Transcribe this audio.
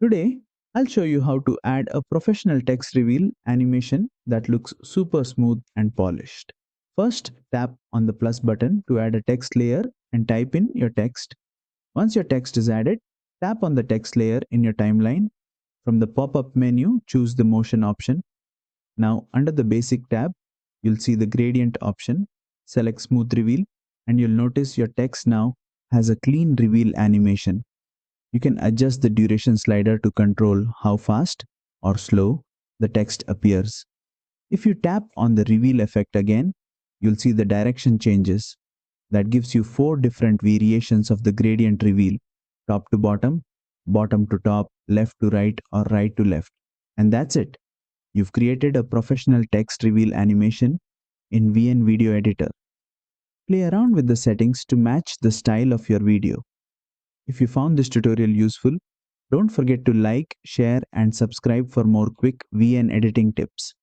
Today, I'll show you how to add a professional text reveal animation that looks super smooth and polished. First, tap on the plus button to add a text layer and type in your text. Once your text is added, tap on the text layer in your timeline. From the pop-up menu, choose the motion option. Now, under the basic tab, you'll see the gradient option. Select smooth reveal and you'll notice your text now has a clean reveal animation. You can adjust the duration slider to control how fast or slow the text appears. If you tap on the reveal effect again, you'll see the direction changes. That gives you 4 different variations of the gradient reveal: top to bottom to top, left to right, or right to left. And that's it. You've created a professional text reveal animation in VN Video Editor. Play around with the settings to match the style of your video. If you found this tutorial useful, don't forget to like, share, and subscribe for more quick VN editing tips.